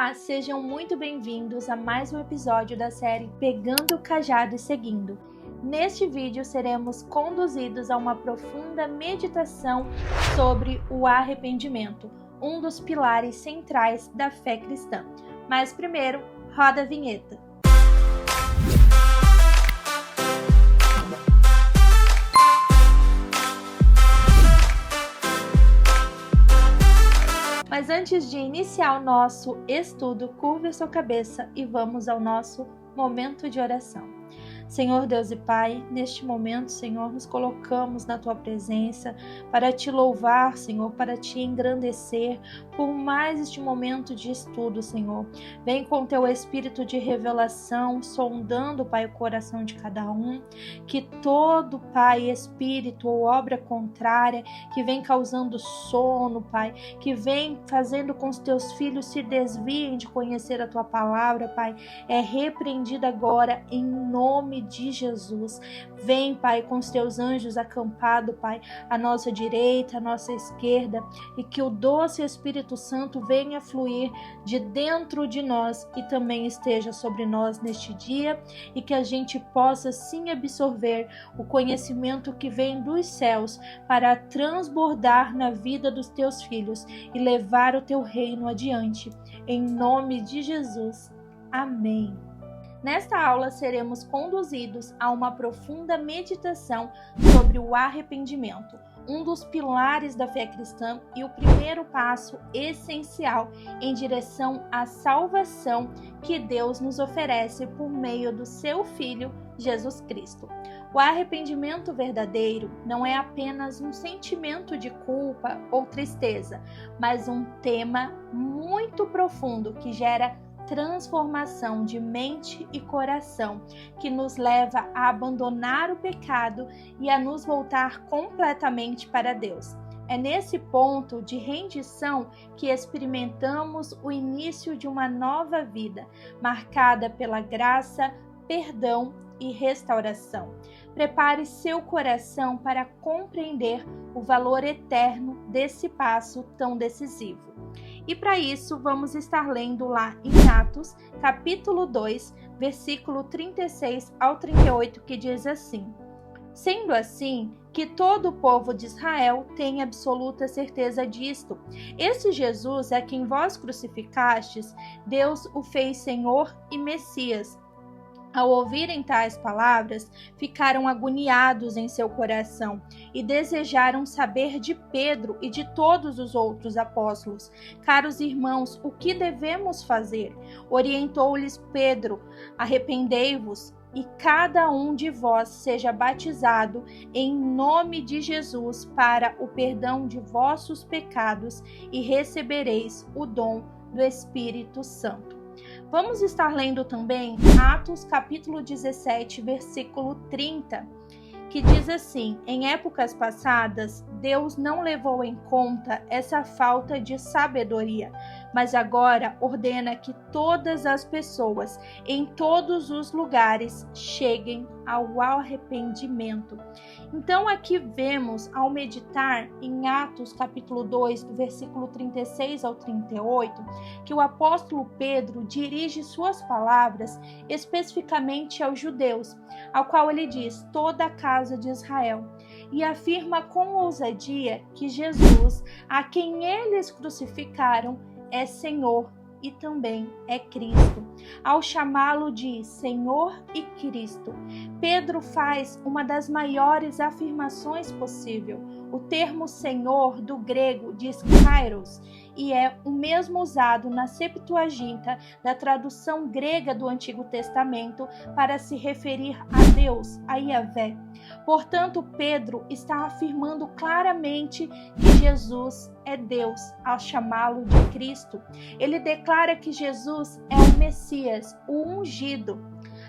Olá, sejam muito bem-vindos a mais um episódio da série Pegando o Cajado e Seguindo. Neste vídeo seremos conduzidos a uma profunda meditação sobre o arrependimento, um dos pilares centrais da fé cristã. Mas primeiro, roda a vinheta. Mas antes de iniciar o nosso estudo, curve a sua cabeça e vamos ao nosso momento de oração. Senhor Deus e Pai, neste momento, Senhor, nos colocamos na Tua presença para Te louvar, Senhor, para Te engrandecer por mais este momento de estudo, Senhor. Vem com Teu Espírito de revelação, sondando, Pai, o coração de cada um, que todo, Pai, espírito ou obra contrária, que vem causando sono, Pai, que vem fazendo com que os Teus filhos se desviem de conhecer a Tua palavra, Pai, é repreendida agora em nome de Jesus. Vem, Pai, com os Teus anjos acampado, Pai, à nossa direita, à nossa esquerda, e que o doce Espírito Santo venha fluir de dentro de nós e também esteja sobre nós neste dia, e que a gente possa sim absorver o conhecimento que vem dos céus para transbordar na vida dos Teus filhos e levar o Teu reino adiante. Em nome de Jesus. Amém. Nesta aula, seremos conduzidos a uma profunda meditação sobre o arrependimento, um dos pilares da fé cristã e o primeiro passo essencial em direção à salvação que Deus nos oferece por meio do Seu Filho, Jesus Cristo. O arrependimento verdadeiro não é apenas um sentimento de culpa ou tristeza, mas um tema muito profundo que gera transformação de mente e coração, que nos leva a abandonar o pecado e a nos voltar completamente para Deus. É nesse ponto de rendição que experimentamos o início de uma nova vida, marcada pela graça, perdão e restauração. Prepare seu coração para compreender o valor eterno desse passo tão decisivo. E para isso, vamos estar lendo lá em Atos, capítulo 2, versículo 36 ao 38, que diz assim: Sendo assim, que todo o povo de Israel tem absoluta certeza disto. Esse Jesus a quem vós crucificastes, Deus o fez Senhor e Messias. Ao ouvirem tais palavras, ficaram agoniados em seu coração e desejaram saber de Pedro e de todos os outros apóstolos. Caros irmãos, o que devemos fazer? Orientou-lhes Pedro: arrependei-vos e cada um de vós seja batizado em nome de Jesus para o perdão de vossos pecados e recebereis o dom do Espírito Santo. Vamos estar lendo também Atos capítulo 17, versículo 30, que diz assim: Em épocas passadas, Deus não levou em conta essa falta de sabedoria, mas agora ordena que todas as pessoas, em todos os lugares, cheguem ao arrependimento. Então aqui vemos, ao meditar em Atos capítulo 2, do versículo 36 ao 38, que o apóstolo Pedro dirige suas palavras especificamente aos judeus, ao qual ele diz: toda a casa de Israel, e afirma com ousadia que Jesus, a quem eles crucificaram, é Senhor e também é Cristo. Ao chamá-lo de Senhor e Cristo, Pedro faz uma das maiores afirmações possível. O termo Senhor do grego diz Kairos e é o mesmo usado na Septuaginta, da tradução grega do Antigo Testamento, para se referir a Deus, a Yahvé. Portanto, Pedro está afirmando claramente que Jesus é Deus ao chamá-lo de Cristo. Ele declara que Jesus é o Messias, o ungido,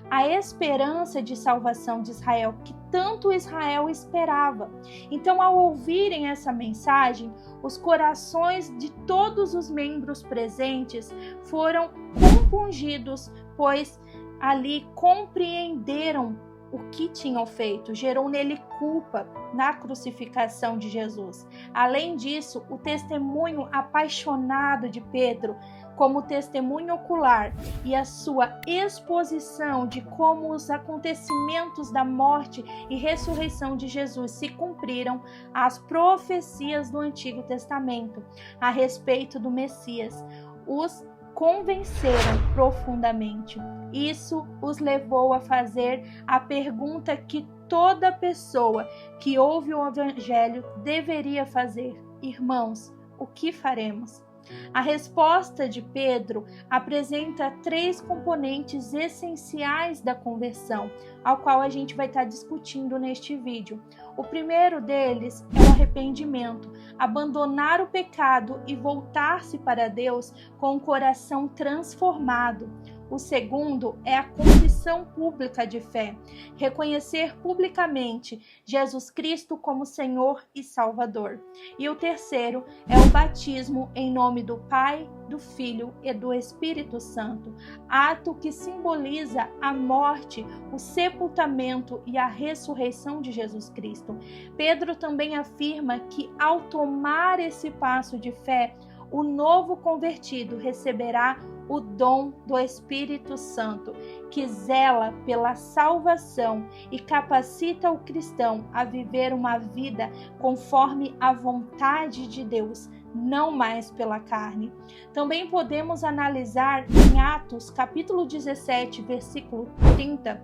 a esperança de salvação de Israel, que tanto Israel esperava. Então, ao ouvirem essa mensagem, os corações de todos os membros presentes foram compungidos, pois ali compreenderam o que tinham feito, gerou nele culpa na crucificação de Jesus. Além disso, o testemunho apaixonado de Pedro como testemunho ocular e a sua exposição de como os acontecimentos da morte e ressurreição de Jesus se cumpriram, as profecias do Antigo Testamento a respeito do Messias os convenceram profundamente. Isso os levou a fazer a pergunta que toda pessoa que ouve o Evangelho deveria fazer: irmãos, o que faremos? A resposta de Pedro apresenta 3 componentes essenciais da conversão, ao qual a gente vai estar discutindo neste vídeo. O primeiro deles é o arrependimento, abandonar o pecado e voltar-se para Deus com o coração transformado. O segundo é a confissão pública de fé, reconhecer publicamente Jesus Cristo como Senhor e Salvador. E o terceiro é o batismo em nome do Pai, do Filho e do Espírito Santo, ato que simboliza a morte, o sepultamento e a ressurreição de Jesus Cristo. Pedro também afirma que ao tomar esse passo de fé, o novo convertido receberá o dom do Espírito Santo, que zela pela salvação e capacita o cristão a viver uma vida conforme a vontade de Deus, não mais pela carne. Também podemos analisar em Atos, capítulo 17, versículo 30,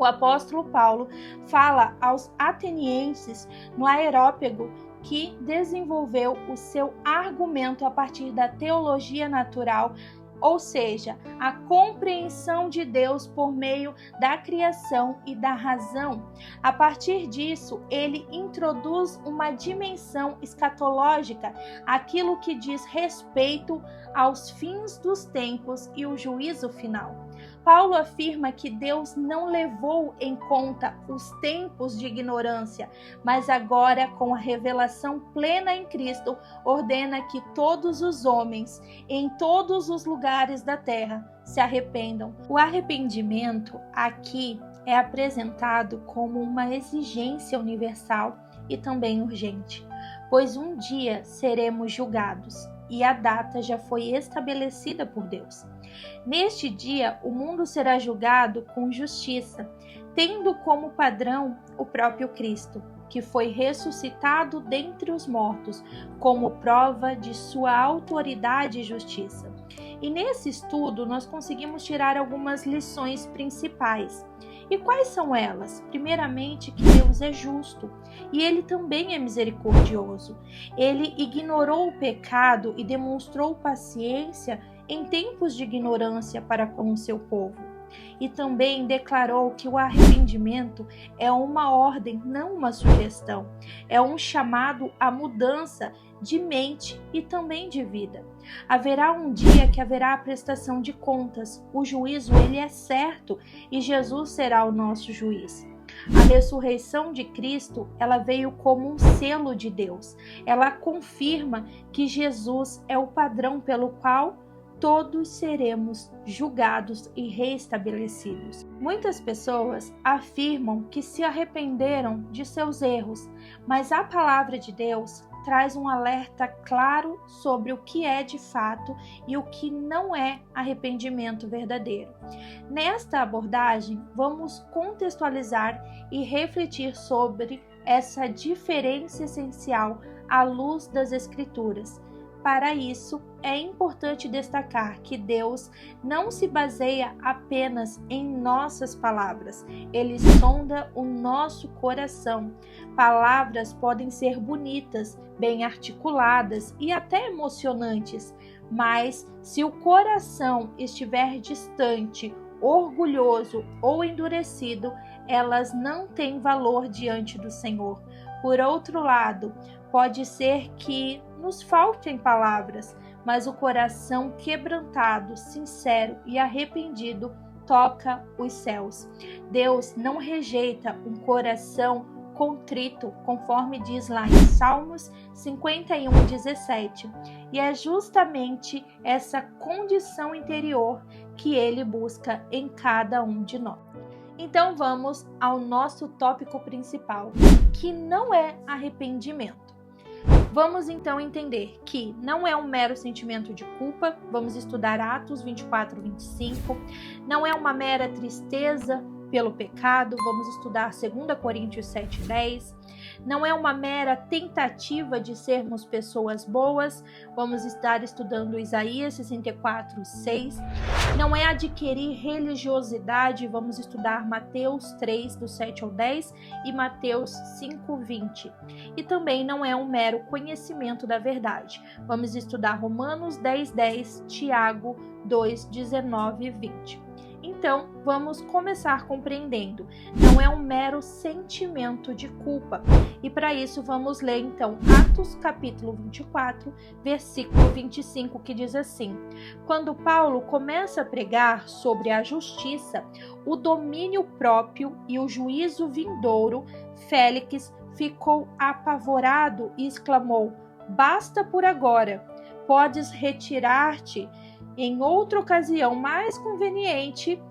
o apóstolo Paulo fala aos atenienses no Areópago que desenvolveu o seu argumento a partir da teologia natural, ou seja, a compreensão de Deus por meio da criação e da razão. A partir disso, ele introduz uma dimensão escatológica, aquilo que diz respeito aos fins dos tempos e o juízo final. Paulo afirma que Deus não levou em conta os tempos de ignorância, mas agora, com a revelação plena em Cristo, ordena que todos os homens, em todos os lugares da terra, se arrependam. O arrependimento aqui é apresentado como uma exigência universal e também urgente, pois um dia seremos julgados e a data já foi estabelecida por Deus. Neste dia, o mundo será julgado com justiça, tendo como padrão o próprio Cristo, que foi ressuscitado dentre os mortos, como prova de sua autoridade e justiça. E nesse estudo, nós conseguimos tirar algumas lições principais. E quais são elas? Primeiramente, que Deus é justo e Ele também é misericordioso. Ele ignorou o pecado e demonstrou paciência em tempos de ignorância para com o seu povo. E também declarou que o arrependimento é uma ordem, não uma sugestão. É um chamado à mudança de mente e também de vida. Haverá um dia que haverá a prestação de contas. O juízo, ele é certo e Jesus será o nosso juiz. A ressurreição de Cristo, ela veio como um selo de Deus. Ela confirma que Jesus é o padrão pelo qual todos seremos julgados e reestabelecidos. Muitas pessoas afirmam que se arrependeram de seus erros, mas a palavra de Deus traz um alerta claro sobre o que é de fato e o que não é arrependimento verdadeiro. Nesta abordagem, vamos contextualizar e refletir sobre essa diferença essencial à luz das Escrituras. Para isso, é importante destacar que Deus não se baseia apenas em nossas palavras, Ele sonda o nosso coração. Palavras podem ser bonitas, bem articuladas e até emocionantes, mas se o coração estiver distante, orgulhoso ou endurecido, elas não têm valor diante do Senhor. Por outro lado, pode ser que nos faltem palavras, mas o coração quebrantado, sincero e arrependido toca os céus. Deus não rejeita um coração contrito, conforme diz lá em Salmos 51:17. E é justamente essa condição interior que Ele busca em cada um de nós. Então vamos ao nosso tópico principal, que não é arrependimento. Vamos então entender que não é um mero sentimento de culpa, vamos estudar Atos 24, 25, não é uma mera tristeza pelo pecado, vamos estudar 2 Coríntios 7, 10, não é uma mera tentativa de sermos pessoas boas, vamos estar estudando Isaías 64, 6, não é adquirir religiosidade, vamos estudar Mateus 3, do 7 ao 10 e Mateus 5, 20. E também não é um mero conhecimento da verdade, vamos estudar Romanos 10, 10, Tiago 2, 19 e 20. Então, vamos começar compreendendo. Não é um mero sentimento de culpa. E para isso, vamos ler então Atos capítulo 24, versículo 25, que diz assim: quando Paulo começa a pregar sobre a justiça, o domínio próprio e o juízo vindouro, Félix ficou apavorado e exclamou: basta por agora, podes retirar-te. Em outra ocasião mais conveniente,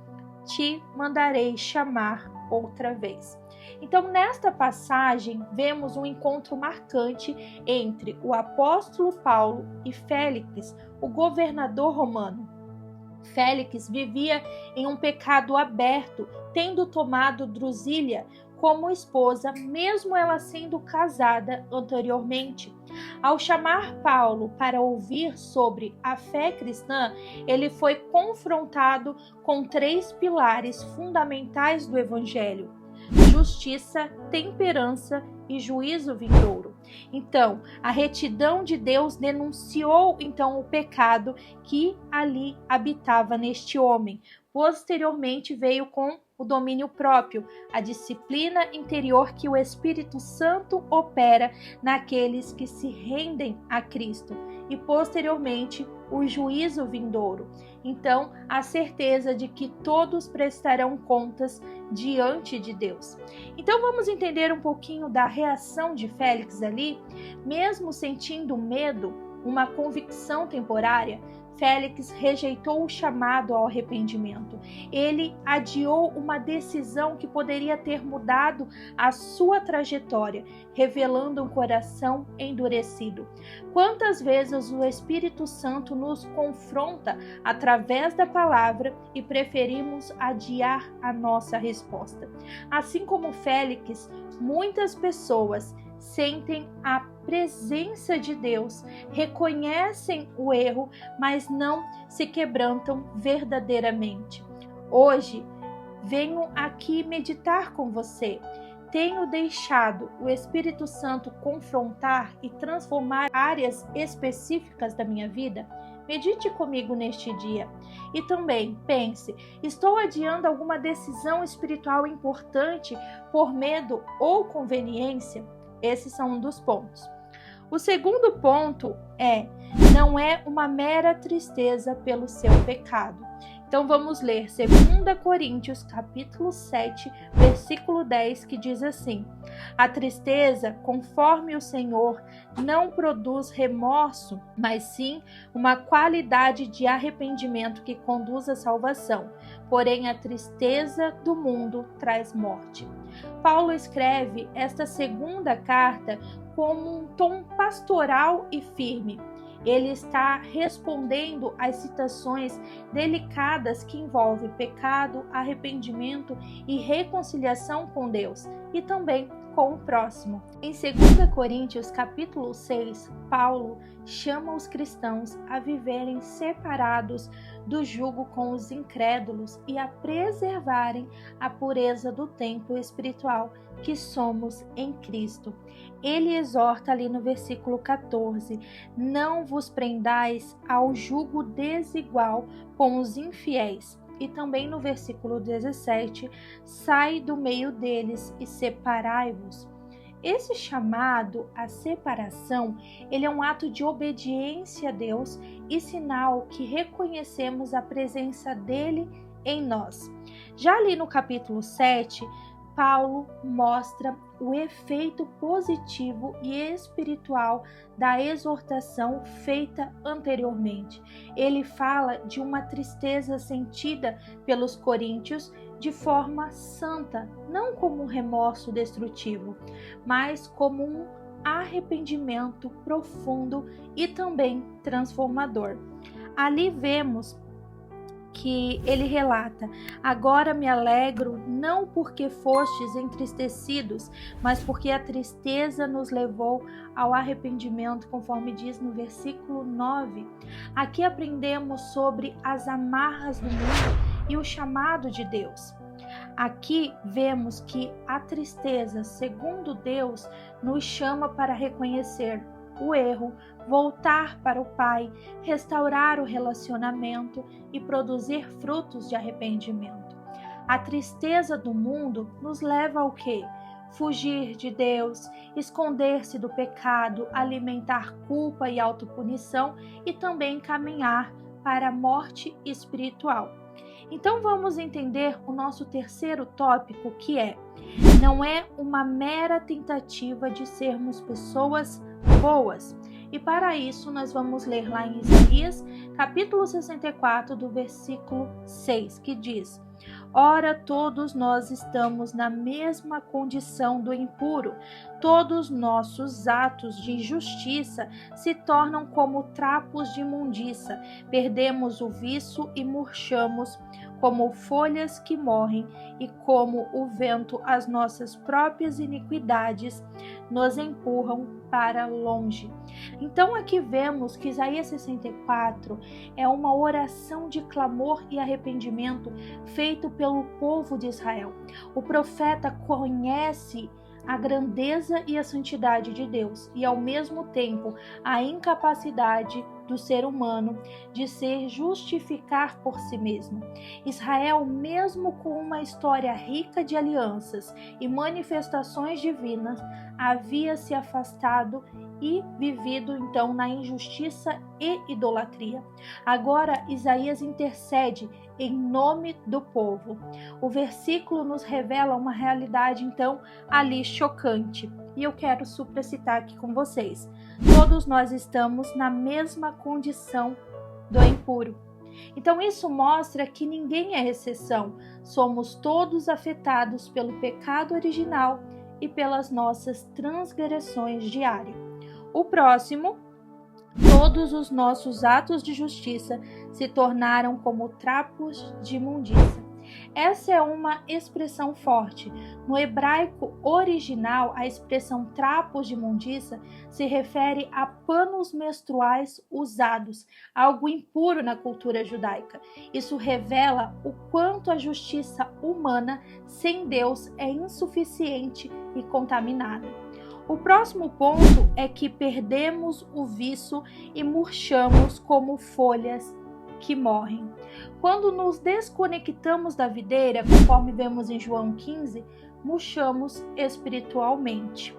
te mandarei chamar outra vez. Então, nesta passagem, vemos um encontro marcante entre o apóstolo Paulo e Félix, o governador romano. Félix vivia em um pecado aberto, tendo tomado Drusília como esposa, mesmo ela sendo casada anteriormente. Ao chamar Paulo para ouvir sobre a fé cristã, ele foi confrontado com 3 pilares fundamentais do Evangelho: justiça, temperança e juízo vindouro. Então, a retidão de Deus denunciou então o pecado que ali habitava neste homem. Posteriormente veio com o domínio próprio, a disciplina interior que o Espírito Santo opera naqueles que se rendem a Cristo, e posteriormente o juízo vindouro. Então, a certeza de que todos prestarão contas diante de Deus. Então, vamos entender um pouquinho da reação de Félix ali. Mesmo sentindo medo, uma convicção temporária, Félix rejeitou o chamado ao arrependimento. Ele adiou uma decisão que poderia ter mudado a sua trajetória, revelando um coração endurecido. Quantas vezes o Espírito Santo nos confronta através da palavra e preferimos adiar a nossa resposta? Assim como Félix, muitas pessoas sentem a presença de Deus, reconhecem o erro, mas não se quebrantam verdadeiramente. Hoje, venho aqui meditar com você. Tenho deixado o Espírito Santo confrontar e transformar áreas específicas da minha vida? Medite comigo neste dia. E também pense: estou adiando alguma decisão espiritual importante por medo ou conveniência? Esses são um dos pontos. O segundo ponto não é uma mera tristeza pelo seu pecado. Então vamos ler 2 Coríntios capítulo 7, versículo 10, que diz assim: a tristeza, conforme o Senhor, não produz remorso, mas sim uma qualidade de arrependimento que conduz à salvação. Porém, a tristeza do mundo traz morte. Paulo escreve esta segunda carta com um tom pastoral e firme. Ele está respondendo às citações delicadas que envolvem pecado, arrependimento e reconciliação com Deus e também com o próximo. Em 2 Coríntios capítulo 6, Paulo chama os cristãos a viverem separados do jugo com os incrédulos e a preservarem a pureza do templo espiritual que somos em Cristo. Ele exorta ali no versículo 14: não vos prendais ao jugo desigual com os infiéis. E também no versículo 17: sai do meio deles e separai-vos. Esse chamado à separação, ele é um ato de obediência a Deus e sinal que reconhecemos a presença dele em nós. Já ali no capítulo 7, Paulo mostra o efeito positivo e espiritual da exortação feita anteriormente. Ele fala de uma tristeza sentida pelos coríntios de forma santa, não como um remorso destrutivo, mas como um arrependimento profundo e também transformador. Ali vemos que ele relata: agora me alegro, não porque fostes entristecidos, mas porque a tristeza nos levou ao arrependimento, conforme diz no versículo 9. Aqui aprendemos sobre as amarras do mundo e o chamado de Deus. Aqui vemos que a tristeza, segundo Deus, nos chama para reconhecer o erro, voltar para o Pai, restaurar o relacionamento e produzir frutos de arrependimento. A tristeza do mundo nos leva ao quê? Fugir de Deus, esconder-se do pecado, alimentar culpa e autopunição e também caminhar para a morte espiritual. Então vamos entender o nosso terceiro tópico, que não é uma mera tentativa de sermos pessoas boas. E para isso nós vamos ler lá em Isaías, capítulo 64, do versículo 6, que diz: ora, todos nós estamos na mesma condição do impuro, todos nossos atos de justiça se tornam como trapos de imundícia, perdemos o viço e murchamos como folhas que morrem, e como o vento as nossas próprias iniquidades nos empurram para longe. Então aqui vemos que Isaías 64 é uma oração de clamor e arrependimento feito pelo povo de Israel. O profeta conhece a grandeza e a santidade de Deus e, ao mesmo tempo, a incapacidade do ser humano de se justificar por si mesmo. Israel, mesmo com uma história rica de alianças e manifestações divinas, havia se afastado e vivido então na injustiça e idolatria. Agora Isaías intercede em nome do povo. O versículo nos revela uma realidade então ali chocante, e eu quero supracitar aqui com vocês. Todos nós estamos na mesma condição do impuro. Então isso mostra que ninguém é exceção. Somos todos afetados pelo pecado original e pelas nossas transgressões diárias. O próximo: todos os nossos atos de justiça se tornaram como trapos de imundícia. Essa é uma expressão forte. No hebraico original, a expressão trapos de imundícia se refere a panos menstruais usados, algo impuro na cultura judaica. Isso revela o quanto a justiça humana sem Deus é insuficiente e contaminada. O próximo ponto é que perdemos o viço e murchamos como folhas que morrem. Quando nos desconectamos da videira, conforme vemos em João 15, murchamos espiritualmente.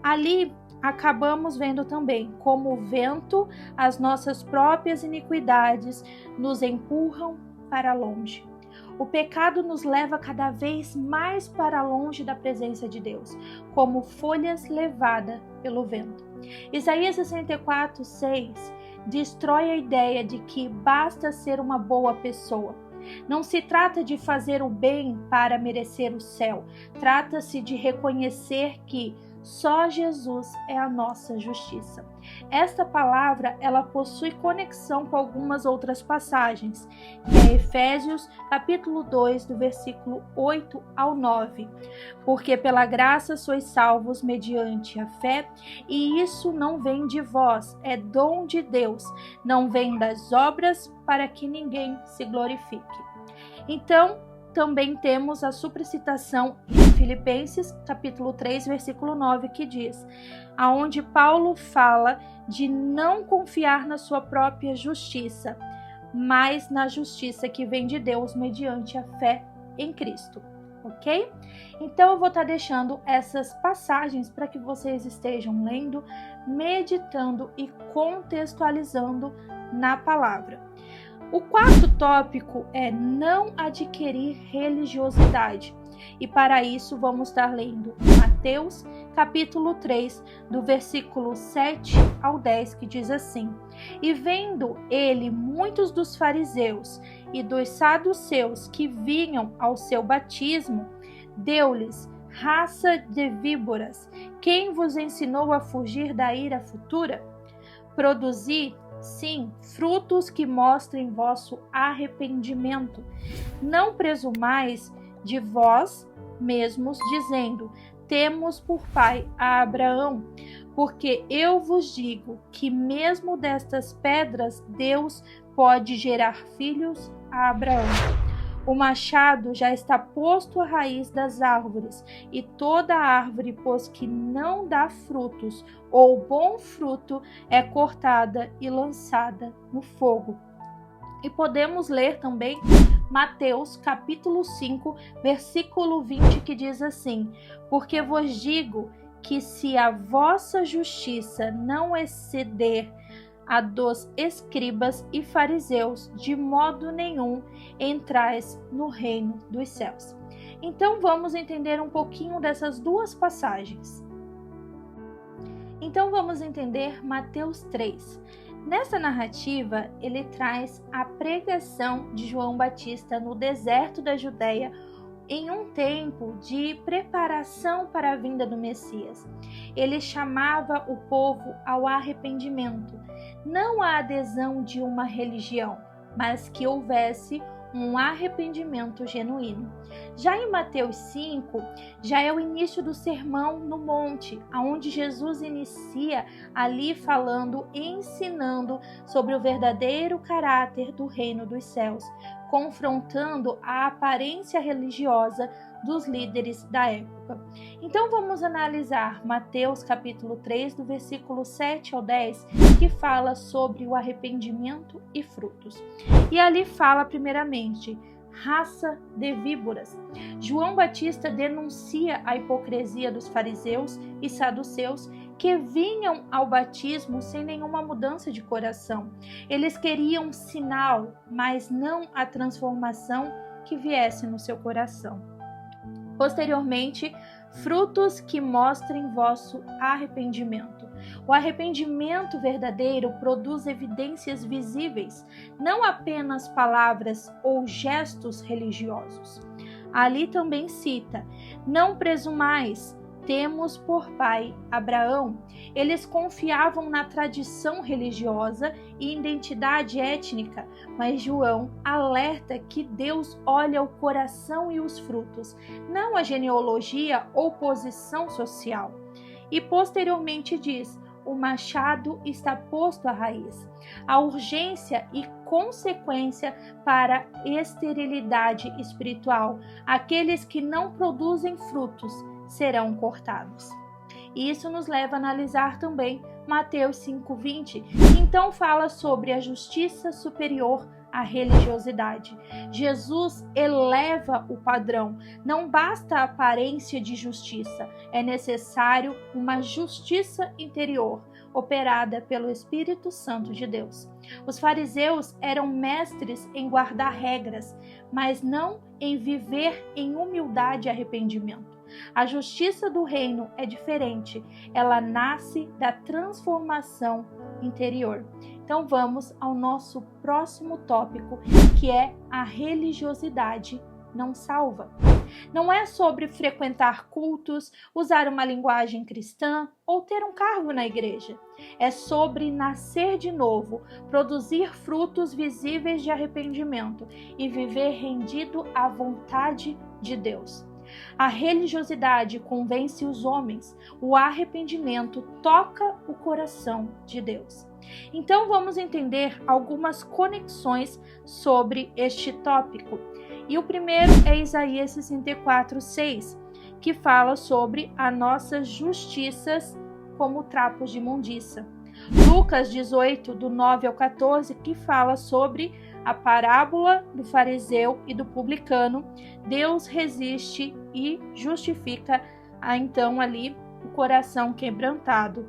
Ali acabamos vendo também como o vento, as nossas próprias iniquidades nos empurram para longe. O pecado nos leva cada vez mais para longe da presença de Deus, como folhas levadas pelo vento. Isaías 64, 6 destrói a ideia de que basta ser uma boa pessoa. Não se trata de fazer o bem para merecer o céu, trata-se de reconhecer que só Jesus é a nossa justiça. Esta palavra, ela possui conexão com algumas outras passagens, que é Efésios, capítulo 2, do versículo 8 ao 9. Porque pela graça sois salvos mediante a fé, e isso não vem de vós, é dom de Deus, não vem das obras, para que ninguém se glorifique. Então, também temos a supracitação em Filipenses, capítulo 3, versículo 9, que diz, aonde Paulo fala de não confiar na sua própria justiça, mas na justiça que vem de Deus mediante a fé em Cristo, ok? Então eu vou estar deixando essas passagens para que vocês estejam lendo, meditando e contextualizando na palavra. O quarto tópico é não adquirir religiosidade. E para isso vamos estar lendo Mateus, capítulo 3, do versículo 7 ao 10, que diz assim: E vendo ele muitos dos fariseus e dos saduceus que vinham ao seu batismo, deu-lhes raça de víboras, Quem vos ensinou a fugir da ira futura? Produzi, sim, frutos que mostrem vosso arrependimento. Não presumais de vós mesmos, dizendo: temos por pai a Abraão. Porque eu vos digo que mesmo destas pedras Deus pode gerar filhos a Abraão. O machado já está posto à raiz das árvores, e toda árvore, pois que não dá frutos ou bom fruto, é cortada e lançada no fogo. E podemos ler também Mateus capítulo 5, versículo 20, que diz assim: porque vos digo que se a vossa justiça não exceder a dos escribas e fariseus, de modo nenhum entrais no reino dos céus. Então vamos entender um pouquinho dessas duas passagens. Então vamos entender Mateus 3. Nessa narrativa, ele traz a pregação de João Batista no deserto da Judéia, em um tempo de preparação para a vinda do Messias. Ele chamava o povo ao arrependimento, não à adesão de uma religião, mas que houvesse um arrependimento genuíno. Já em Mateus 5, já é o início do Sermão no Monte, onde Jesus inicia ali falando e ensinando sobre o verdadeiro caráter do reino dos céus, confrontando a aparência religiosa dos líderes da época. Então vamos analisar Mateus capítulo 3, do versículo 7 ao 10, que fala sobre o arrependimento e frutos. E ali fala primeiramente: raça de víboras. João Batista denuncia a hipocrisia dos fariseus e saduceus, que vinham ao batismo sem nenhuma mudança de coração. Eles queriam sinal, mas não a transformação que viesse no seu coração. Posteriormente, frutos que mostrem vosso arrependimento. O arrependimento verdadeiro produz evidências visíveis, não apenas palavras ou gestos religiosos. Ali também cita: não presumais, temos por pai Abraão. Eles confiavam na tradição religiosa e identidade étnica, mas João alerta que Deus olha o coração e os frutos, não a genealogia ou posição social. E posteriormente diz: o machado está posto à raiz. A urgência e consequência para a esterilidade espiritual. Aqueles que não produzem frutos serão cortados. E isso nos leva a analisar também Mateus 5:20, que então fala sobre a justiça superior à religiosidade. Jesus eleva o padrão. Não basta a aparência de justiça, é necessário uma justiça interior, operada pelo Espírito Santo de Deus. Os fariseus eram mestres em guardar regras, mas não em viver em humildade e arrependimento. A justiça do reino é diferente, ela nasce da transformação interior. Então vamos ao nosso próximo tópico, que é a religiosidade não salva. Não é sobre frequentar cultos, usar uma linguagem cristã ou ter um cargo na igreja. É sobre nascer de novo, produzir frutos visíveis de arrependimento e viver rendido à vontade de Deus. A religiosidade convence os homens, o arrependimento toca o coração de Deus. Então vamos entender algumas conexões sobre este tópico. E o primeiro é Isaías 64:6, que fala sobre as nossas justiças como trapos de imundícia. Lucas 18, do 9 ao 14, que fala sobre a parábola do fariseu e do publicano. Deus resiste e justifica então ali o coração quebrantado.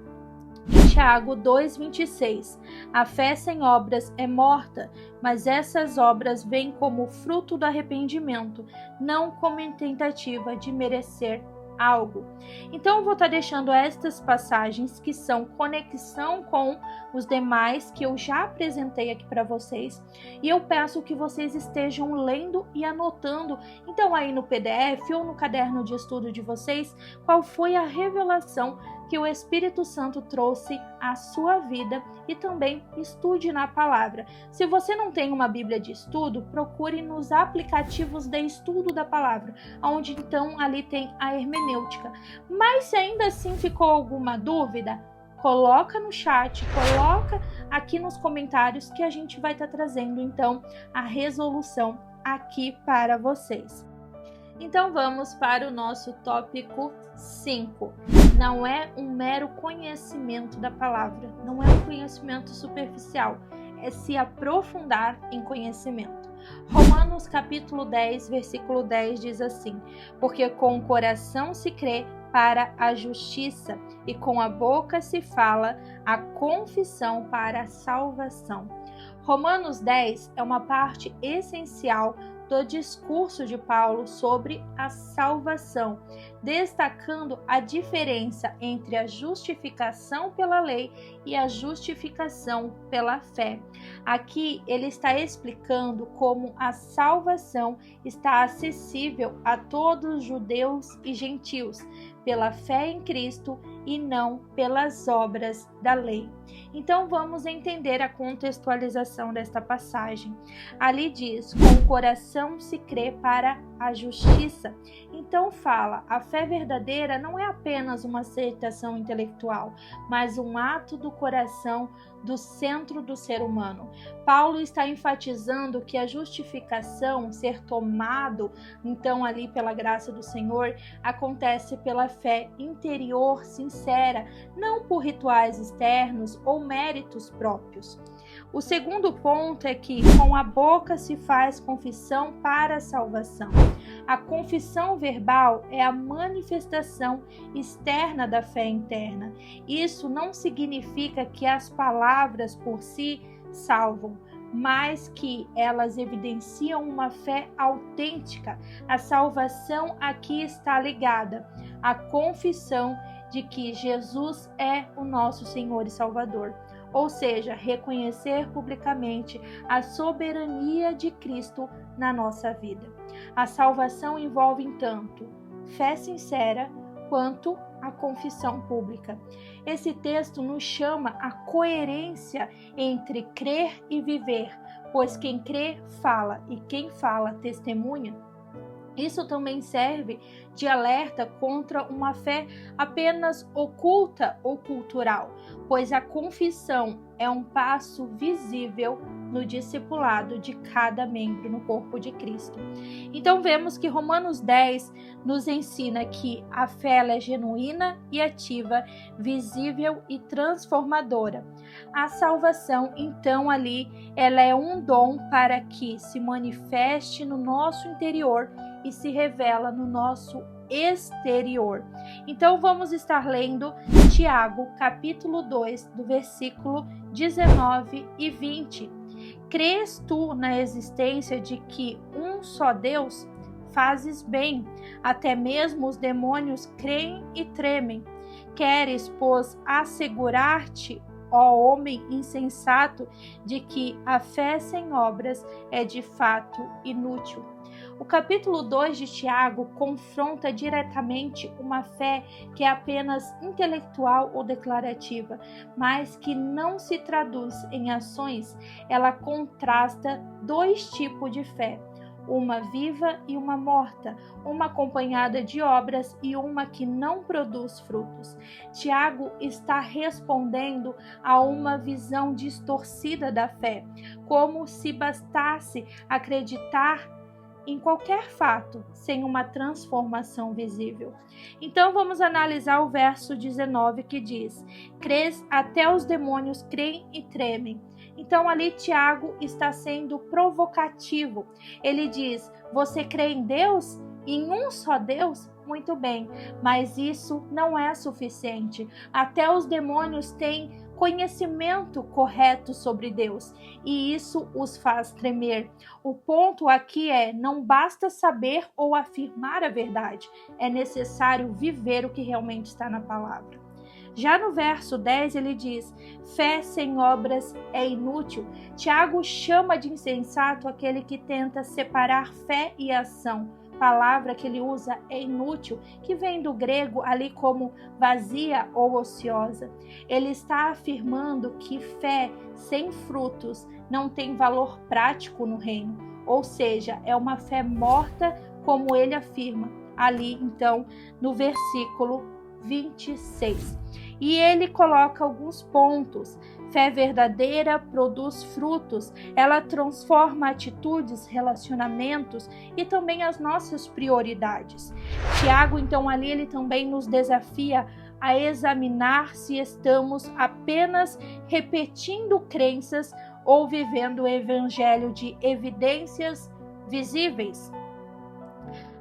Tiago 2:26. A fé sem obras é morta, mas essas obras vêm como fruto do arrependimento, não como em tentativa de merecer algo. Então eu vou estar deixando estas passagens que são conexão com os demais que eu já apresentei aqui para vocês, e eu peço que vocês estejam lendo e anotando, então aí no PDF ou no caderno de estudo de vocês, qual foi a revelação que o Espírito Santo trouxe à sua vida, e também estude na palavra. Se você não tem uma Bíblia de estudo, procure nos aplicativos de estudo da palavra, onde então ali tem a hermenêutica. Mas se ainda assim ficou alguma dúvida, coloca no chat, coloca aqui nos comentários que a gente vai estar trazendo então a resolução aqui para vocês. Então vamos para o nosso tópico 5. Não é um mero conhecimento da palavra, não é um conhecimento superficial, é se aprofundar em conhecimento. Romanos capítulo 10, versículo 10 diz assim: porque com o coração se crê para a justiça e com a boca se fala a confissão para a salvação. Romanos 10 é uma parte essencial do discurso de Paulo sobre a salvação, destacando a diferença entre a justificação pela lei e a justificação pela fé. Aqui ele está explicando como a salvação está acessível a todos judeus e gentios, pela fé em Cristo e não pelas obras da lei. Então vamos entender a contextualização desta passagem. Ali diz: com o coração se crê para a justiça. Então fala, a fé verdadeira não é apenas uma aceitação intelectual, mas um ato do coração, do centro do ser humano. Paulo está enfatizando que a justificação, ser tomado então ali pela graça do Senhor, acontece pela fé interior sincera, não por rituais externos ou méritos próprios. O segundo ponto é que com a boca se faz confissão para a salvação. A confissão verbal é a manifestação externa da fé interna. Isso não significa que as palavras por si salvam, mas que elas evidenciam uma fé autêntica. A salvação aqui está ligada à confissão de que Jesus é o nosso Senhor e Salvador. Ou seja, reconhecer publicamente a soberania de Cristo na nossa vida. A salvação envolve, tanto fé sincera quanto a confissão pública. Esse texto nos chama a coerência entre crer e viver, pois quem crê fala e quem fala testemunha. Isso também serve de alerta contra uma fé apenas oculta ou cultural, pois a confissão é um passo visível no discipulado de cada membro no corpo de Cristo. Então vemos que Romanos 10 nos ensina que a fé ela é genuína e ativa, visível e transformadora. A salvação, então, ali, ela é um dom para que se manifeste no nosso interior e se revela no nosso exterior. Então vamos estar lendo Tiago, capítulo 2, do versículo 19 e 20. Crês tu na existência de que um só Deus? Fazes bem, até mesmo os demônios creem e tremem. Queres, pois, assegurar-te, ó homem insensato, de que a fé sem obras é de fato inútil. O capítulo 2 de Tiago confronta diretamente uma fé que é apenas intelectual ou declarativa, mas que não se traduz em ações. Ela contrasta dois tipos de fé: uma viva e uma morta, uma acompanhada de obras e uma que não produz frutos. Tiago está respondendo a uma visão distorcida da fé, como se bastasse acreditar em qualquer fato, sem uma transformação visível. Então vamos analisar o verso 19 que diz: crês, até os demônios creem e tremem. Então ali Tiago está sendo provocativo. Ele diz: você crê em Deus? Em um só Deus? Muito bem, mas isso não é suficiente. Até os demônios têm conhecimento correto sobre Deus, e isso os faz tremer. O ponto aqui não basta saber ou afirmar a verdade, é necessário viver o que realmente está na palavra. Já no verso 10 ele diz: fé sem obras é inútil. Tiago chama de insensato aquele que tenta separar fé e ação. A palavra que ele usa é inútil, que vem do grego ali como vazia ou ociosa. Ele está afirmando que fé sem frutos não tem valor prático no reino, ou seja, é uma fé morta, como ele afirma ali então no versículo 26. E ele coloca alguns pontos. Fé verdadeira produz frutos, ela transforma atitudes, relacionamentos e também as nossas prioridades. Tiago, então, ali ele também nos desafia a examinar se estamos apenas repetindo crenças ou vivendo o evangelho de evidências visíveis.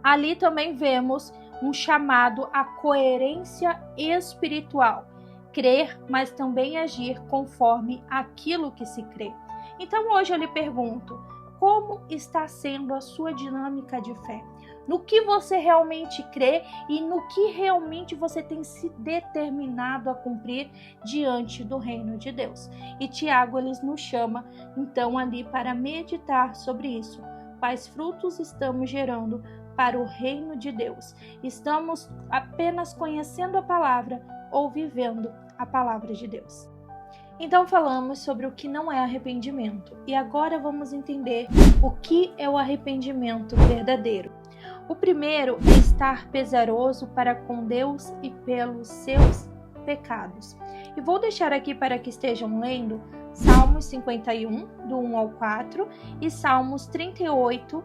Ali também vemos um chamado à coerência espiritual. Crer, mas também agir conforme aquilo que se crê. Então hoje eu lhe pergunto, como está sendo a sua dinâmica de fé? No que você realmente crê e no que realmente você tem se determinado a cumprir diante do reino de Deus. E Tiago nos chama então ali para meditar sobre isso. Quais frutos estamos gerando para o reino de Deus? Estamos apenas conhecendo a palavra ou vivendo a palavra de Deus? Então falamos sobre o que não é arrependimento e agora vamos entender o que é o arrependimento verdadeiro. O primeiro é estar pesaroso para com Deus e pelos seus pecados. E vou deixar aqui para que estejam lendo Salmos 51, do 1 ao 4 e Salmos 38,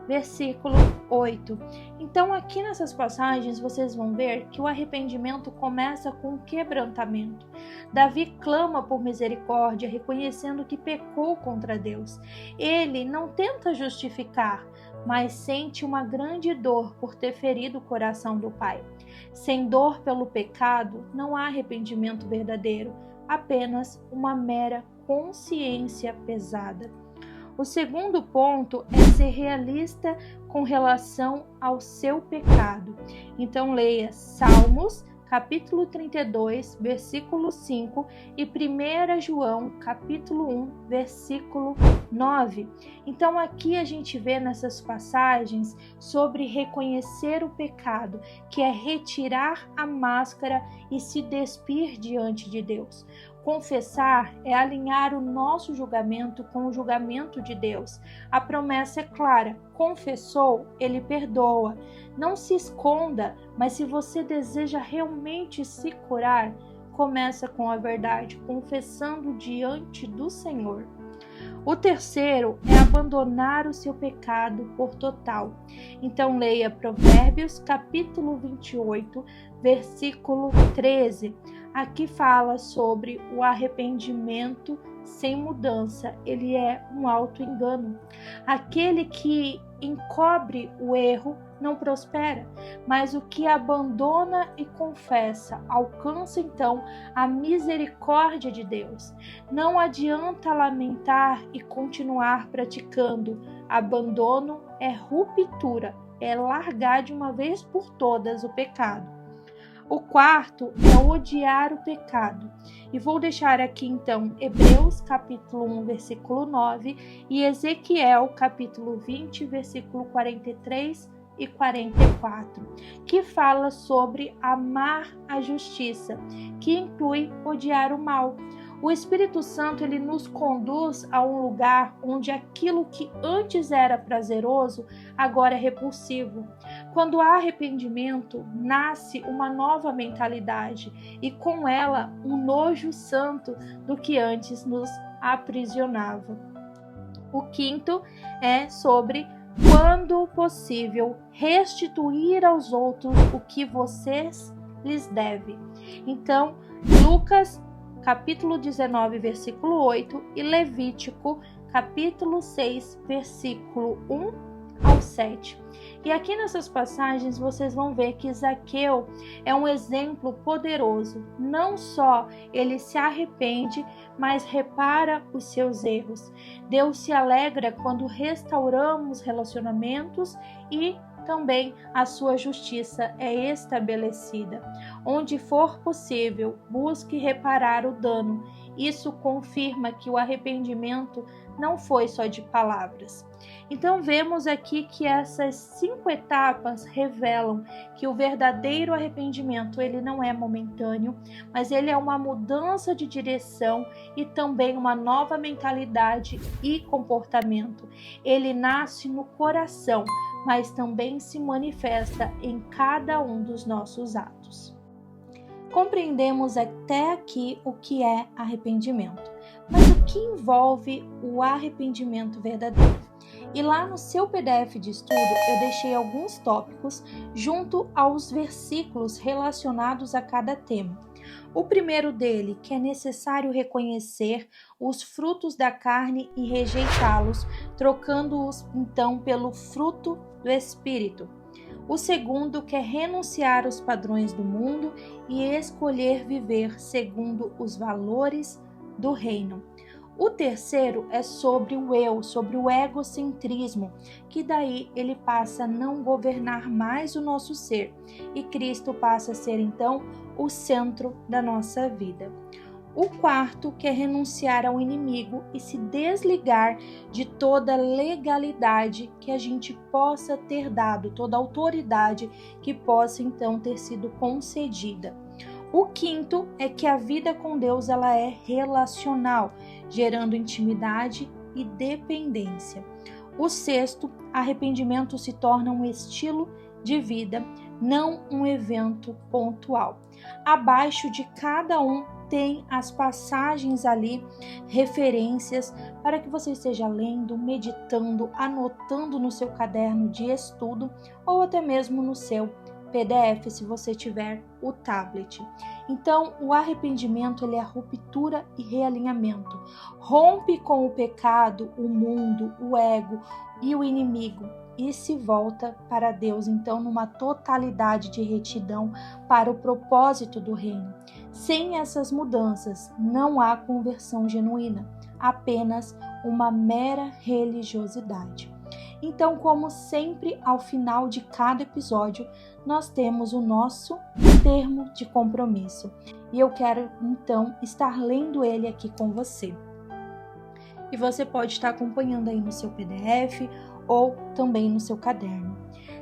versículo 8. Então aqui nessas passagens vocês vão ver que o arrependimento começa com o quebrantamento. Davi clama por misericórdia, reconhecendo que pecou contra Deus. Ele não tenta justificar, mas sente uma grande dor por ter ferido o coração do Pai. Sem dor pelo pecado, não há arrependimento verdadeiro, apenas uma mera consciência pesada. O segundo ponto é ser realista com relação ao seu pecado. Então leia Salmos, capítulo 32, versículo 5 e 1 João, capítulo 1, versículo 9. Então aqui a gente vê nessas passagens sobre reconhecer o pecado, que é retirar a máscara e se despir diante de Deus. Confessar é alinhar o nosso julgamento com o julgamento de Deus. A promessa é clara: confessou, Ele perdoa. Não se esconda, mas se você deseja realmente se curar, começa com a verdade, confessando diante do Senhor. O terceiro é abandonar o seu pecado por total. Então leia Provérbios capítulo 28, versículo 13. Aqui fala sobre o arrependimento sem mudança. Ele é um auto-engano. Aquele que encobre o erro não prospera, mas o que abandona e confessa alcança então a misericórdia de Deus. Não adianta lamentar e continuar praticando. Abandono é ruptura, é largar de uma vez por todas o pecado. O quarto é odiar o pecado. E vou deixar aqui então Hebreus capítulo 1, versículo 9 e Ezequiel capítulo 20, versículo 43 e 44, que fala sobre amar a justiça, que inclui odiar o mal. O Espírito Santo ele nos conduz a um lugar onde aquilo que antes era prazeroso agora é repulsivo. Quando há arrependimento, nasce uma nova mentalidade e com ela um nojo santo do que antes nos aprisionava. O quinto é sobre, quando possível, restituir aos outros o que vocês lhes devem. Então, Lucas capítulo 19, versículo 8 e Levítico capítulo 6, versículo 1 ao ao 7. E aqui nessas passagens vocês vão ver que Zaqueu é um exemplo poderoso. Não só ele se arrepende, mas repara os seus erros. Deus se alegra quando restauramos relacionamentos e também a sua justiça é estabelecida. Onde for possível, busque reparar o dano. Isso confirma que o arrependimento não foi só de palavras. Então vemos aqui que essas 5 etapas revelam que o verdadeiro arrependimento ele não é momentâneo, mas ele é uma mudança de direção e também uma nova mentalidade e comportamento. Ele nasce no coração, mas também se manifesta em cada um dos nossos atos. Compreendemos até aqui o que é arrependimento, mas o que envolve o arrependimento verdadeiro? E lá no seu PDF de estudo eu deixei alguns tópicos junto aos versículos relacionados a cada tema. O primeiro dele, que é necessário reconhecer os frutos da carne e rejeitá-los, trocando-os então pelo fruto do Espírito. O segundo, que é renunciar aos padrões do mundo e escolher viver segundo os valores do reino. O terceiro é sobre o eu, sobre o egocentrismo, que daí ele passa a não governar mais o nosso ser e Cristo passa a ser então o centro da nossa vida. O quarto, que é renunciar ao inimigo e se desligar de toda legalidade que a gente possa ter dado, toda autoridade que possa então ter sido concedida. O quinto é que a vida com Deus ela é relacional, gerando intimidade e dependência. O sexto, arrependimento se torna um estilo de vida, não um evento pontual. Abaixo de cada um tem as passagens ali, referências, para que você esteja lendo, meditando, anotando no seu caderno de estudo ou até mesmo no seu PDF, se você tiver o tablet. Então, o arrependimento ele é ruptura e realinhamento. Rompe com o pecado, o mundo, o ego e o inimigo e se volta para Deus, então, numa totalidade de retidão para o propósito do reino. Sem essas mudanças, não há conversão genuína, apenas uma mera religiosidade. Então, como sempre, ao final de cada episódio, nós temos o nosso termo de compromisso. E eu quero, então, estar lendo ele aqui com você. E você pode estar acompanhando aí no seu PDF ou também no seu caderno.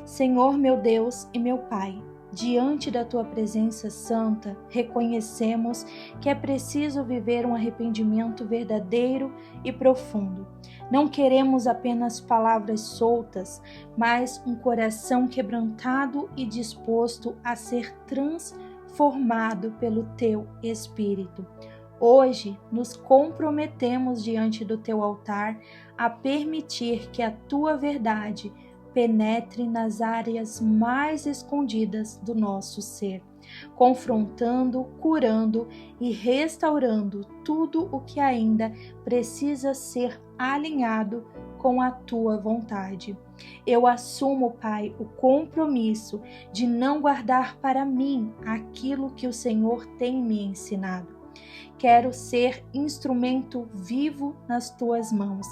Senhor, meu Deus e meu Pai, diante da Tua presença santa, reconhecemos que é preciso viver um arrependimento verdadeiro e profundo. Não queremos apenas palavras soltas, mas um coração quebrantado e disposto a ser transformado pelo Teu Espírito. Hoje, nos comprometemos diante do Teu altar a permitir que a Tua verdade penetre nas áreas mais escondidas do nosso ser, confrontando, curando e restaurando tudo o que ainda precisa ser alinhado com a Tua vontade. Eu assumo, Pai, o compromisso de não guardar para mim aquilo que o Senhor tem me ensinado. Quero ser instrumento vivo nas Tuas mãos,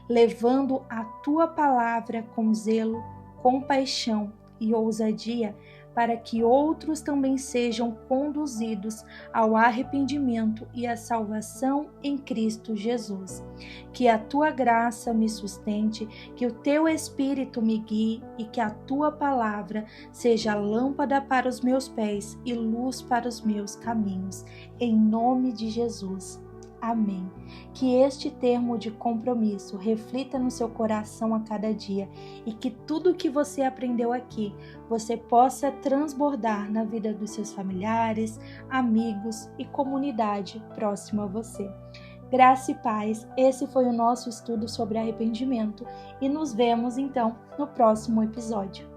levando a Tua palavra com zelo, compaixão e ousadia, para que outros também sejam conduzidos ao arrependimento e à salvação em Cristo Jesus. Que a Tua graça me sustente, que o Teu Espírito me guie e que a Tua palavra seja lâmpada para os meus pés e luz para os meus caminhos. Em nome de Jesus. Amém. Que este termo de compromisso reflita no seu coração a cada dia e que tudo o que você aprendeu aqui, você possa transbordar na vida dos seus familiares, amigos e comunidade próxima a você. Graça e paz, esse foi o nosso estudo sobre arrependimento e nos vemos então no próximo episódio.